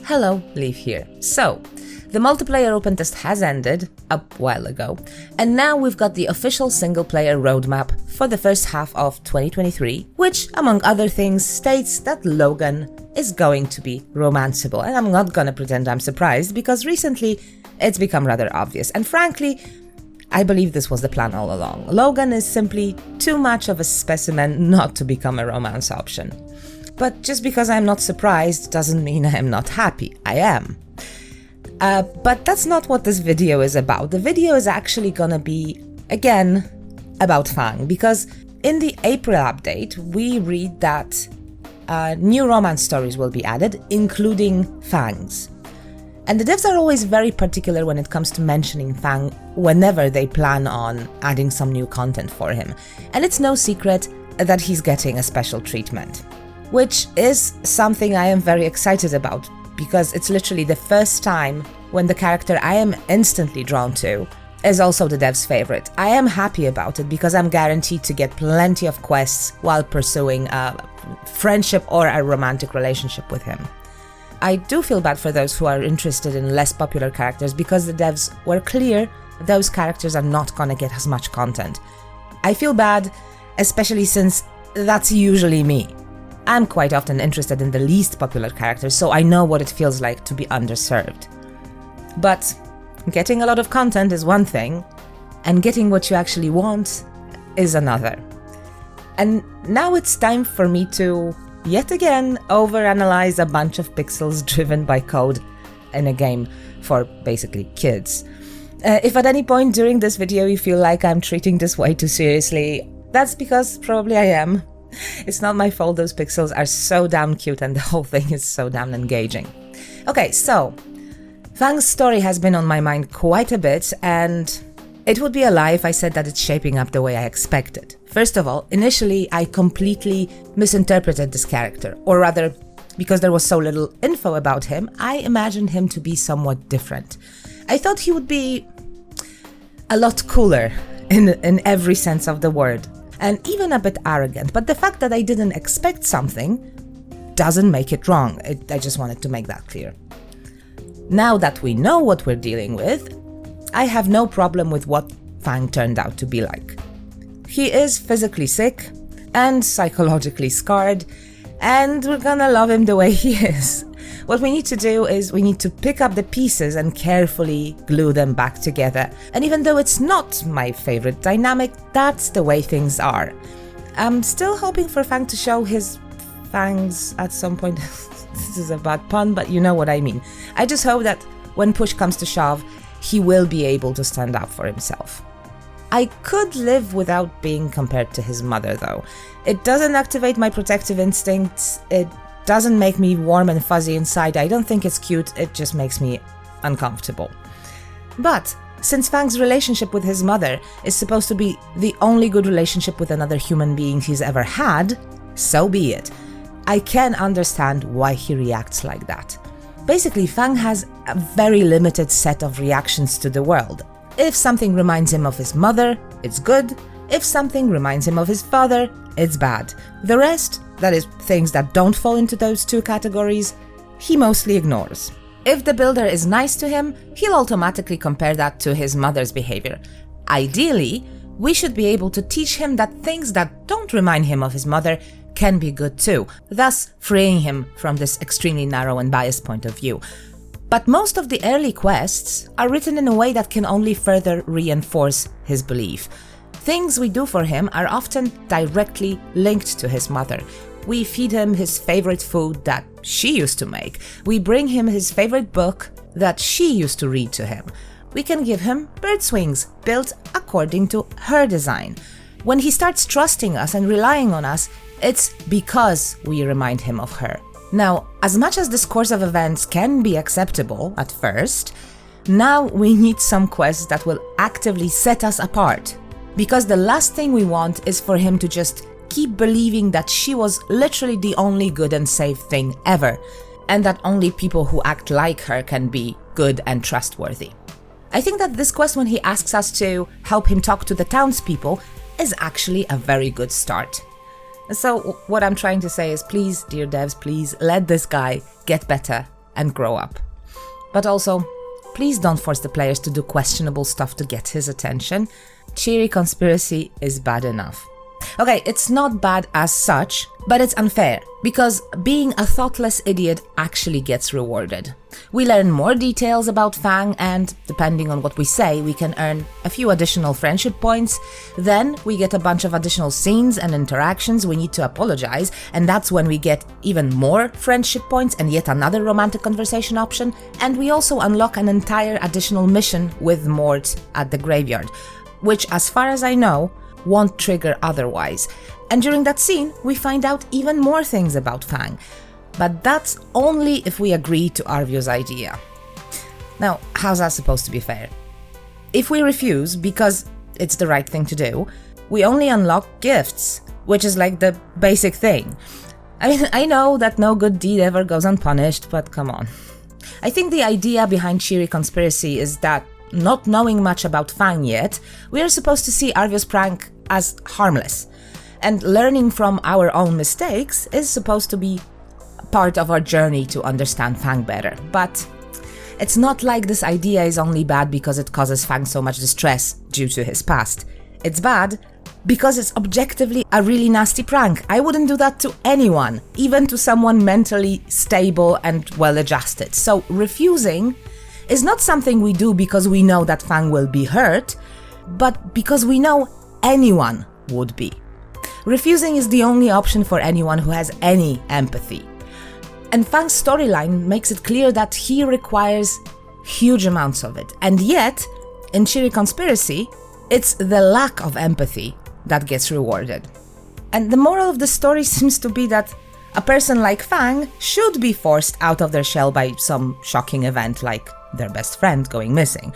Hello, Leaf here. So, the multiplayer open test has ended a while ago, and now we've got the official single-player roadmap for the first half of 2023, which, among other things, states that Logan is going to be romanceable. And I'm not gonna pretend I'm surprised, because recently it's become rather obvious, and frankly, I believe this was the plan all along. Logan is simply too much of a specimen not to become a romance option. But just because I'm not surprised doesn't mean I am not happy. I am. But that's not what this video is about. The video is actually gonna be, again, about Fang, because in the April update, we read that new romance stories will be added, including Fang's. And the devs are always very particular when it comes to mentioning Fang whenever they plan on adding some new content for him. And it's no secret that he's getting a special treatment, which is something I am very excited about, because it's literally the first time when the character I am instantly drawn to is also the dev's favorite. I am happy about it because I'm guaranteed to get plenty of quests while pursuing a friendship or a romantic relationship with him. I do feel bad for those who are interested in less popular characters, because the devs were clear those characters are not gonna get as much content. I feel bad, especially since that's usually me. I'm quite often interested in the least popular characters, so I know what it feels like to be underserved. But getting a lot of content is one thing, and getting what you actually want is another. And now it's time for me to, yet again, overanalyze a bunch of pixels driven by code in a game for basically kids. If at any point during this video you feel like I'm treating this way too seriously, that's because probably I am. It's not my fault those pixels are so damn cute and the whole thing is so damn engaging. Okay, so Fang's story has been on my mind quite a bit, and it would be a lie if I said that it's shaping up the way I expected. First of all, initially I completely misinterpreted this character, or rather, because there was so little info about him, I imagined him to be somewhat different. I thought he would be a lot cooler in every sense of the word, and even a bit arrogant, but the fact that I didn't expect something doesn't make it wrong. I just wanted to make that clear. Now that we know what we're dealing with, I have no problem with what Fang turned out to be like. He is physically sick and psychologically scarred, and we're gonna love him the way he is. What we need to do is we need to pick up the pieces and carefully glue them back together. And even though it's not my favorite dynamic, that's the way things are. I'm still hoping for Fang to show his fangs at some point. This is a bad pun, but you know what I mean. I just hope that when push comes to shove, he will be able to stand up for himself. I could live without being compared to his mother, though. It doesn't activate my protective instincts, it doesn't make me warm and fuzzy inside. I don't think it's cute, it just makes me uncomfortable. But since Fang's relationship with his mother is supposed to be the only good relationship with another human being he's ever had, so be it. I can understand why he reacts like that. Basically, Fang has a very limited set of reactions to the world. If something reminds him of his mother, it's good. If something reminds him of his father, it's bad. The rest, that is, things that don't fall into those two categories, he mostly ignores. If the builder is nice to him, he'll automatically compare that to his mother's behavior. Ideally, we should be able to teach him that things that don't remind him of his mother can be good too, thus freeing him from this extremely narrow and biased point of view. But most of the early quests are written in a way that can only further reinforce his belief. Things we do for him are often directly linked to his mother. We feed him his favorite food that she used to make. We bring him his favorite book that she used to read to him. We can give him bird's wings built according to her design. When he starts trusting us and relying on us, it's because we remind him of her. Now, as much as this course of events can be acceptable at first, now we need some quests that will actively set us apart. Because the last thing we want is for him to just keep believing that she was literally the only good and safe thing ever, and that only people who act like her can be good and trustworthy. I think that this quest, when he asks us to help him talk to the townspeople, is actually a very good start. So what I'm trying to say is, please, dear devs, please let this guy get better and grow up. But also, please don't force the players to do questionable stuff to get his attention. Cheery Conspiracy is bad enough. Okay, it's not bad as such, but it's unfair, because being a thoughtless idiot actually gets rewarded. We learn more details about Fang and, depending on what we say, we can earn a few additional friendship points. Then we get a bunch of additional scenes and interactions we need to apologize, and that's when we get even more friendship points and yet another romantic conversation option, and we also unlock an entire additional mission with Mort at the graveyard, which, as far as I know, won't trigger otherwise. And during that scene, we find out even more things about Fang. But that's only if we agree to Arvio's idea. Now, how's that supposed to be fair? If we refuse because it's the right thing to do, we only unlock gifts, which is like the basic thing. I mean, I know that no good deed ever goes unpunished, but come on. I think the idea behind Cheery Conspiracy is that, not knowing much about Fang yet, we are supposed to see Arvio's prank as harmless. And learning from our own mistakes is supposed to be part of our journey to understand Fang better. But it's not like this idea is only bad because it causes Fang so much distress due to his past. It's bad because it's objectively a really nasty prank. I wouldn't do that to anyone, even to someone mentally stable and well-adjusted. So refusing is not something we do because we know that Fang will be hurt, but because we know anyone would be. Refusing is the only option for anyone who has any empathy. And Fang's storyline makes it clear that he requires huge amounts of it. And yet, in Cheery Conspiracy, it's the lack of empathy that gets rewarded. And the moral of the story seems to be that a person like Fang should be forced out of their shell by some shocking event like their best friend going missing.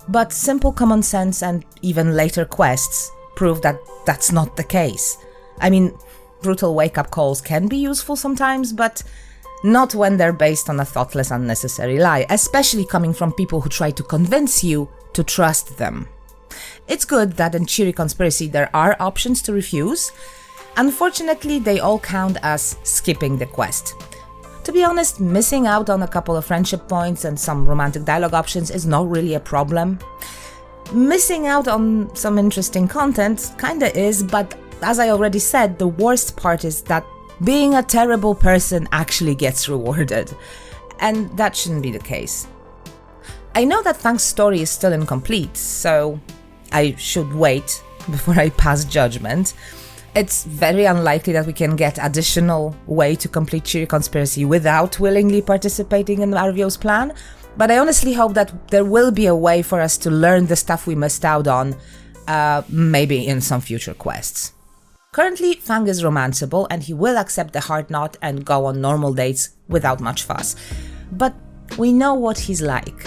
But simple common sense and even later quests prove that that's not the case. I mean, brutal wake-up calls can be useful sometimes, but not when they're based on a thoughtless, unnecessary lie, especially coming from people who try to convince you to trust them. It's good that in Cheery Conspiracy there are options to refuse. Unfortunately, they all count as skipping the quest. To be honest, missing out on a couple of friendship points and some romantic dialogue options is not really a problem. Missing out on some interesting content kinda is, but as I already said, the worst part is that being a terrible person actually gets rewarded. And that shouldn't be the case. I know that Fang's story is still incomplete, so I should wait before I pass judgment. It's very unlikely that we can get additional way to complete Cheery Conspiracy without willingly participating in Arvio's plan, but I honestly hope that there will be a way for us to learn the stuff we missed out on, maybe in some future quests. Currently, Fang is romanceable and he will accept the hard knot and go on normal dates without much fuss. But we know what he's like.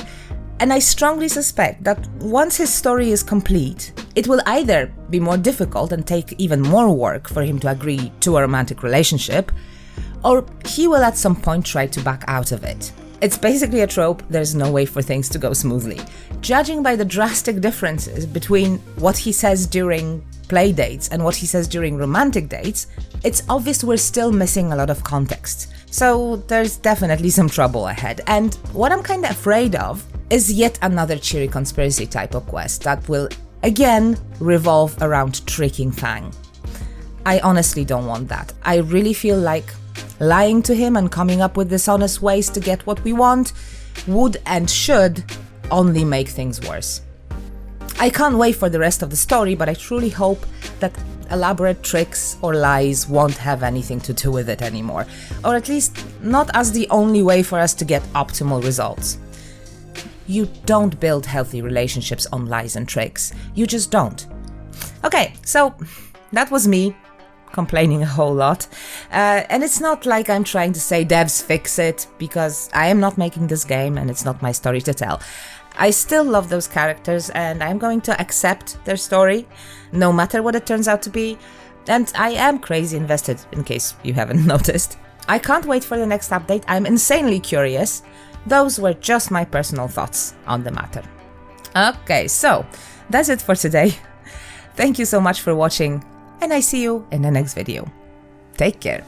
And I strongly suspect that once his story is complete, it will either be more difficult and take even more work for him to agree to a romantic relationship, or he will at some point try to back out of it. It's basically a trope, there's no way for things to go smoothly. Judging by the drastic differences between what he says during play dates and what he says during romantic dates, it's obvious we're still missing a lot of context. So there's definitely some trouble ahead. And what I'm kinda afraid of is yet another Cheery Conspiracy type of quest that will again revolve around tricking Fang. I honestly don't want that. I really feel like lying to him and coming up with dishonest ways to get what we want would and should only make things worse. I can't wait for the rest of the story, but I truly hope that elaborate tricks or lies won't have anything to do with it anymore, or at least not as the only way for us to get optimal results. You don't build healthy relationships on lies and tricks. You just don't. Okay, so that was me complaining a whole lot. And it's not like I'm trying to say devs fix it, because I am not making this game and it's not my story to tell. I still love those characters and I'm going to accept their story, no matter what it turns out to be. And I am crazy invested, in case you haven't noticed. I can't wait for the next update. I'm insanely curious. Those were just my personal thoughts on the matter. Okay, so that's it for today. Thank you so much for watching, and I see you in the next video. Take care.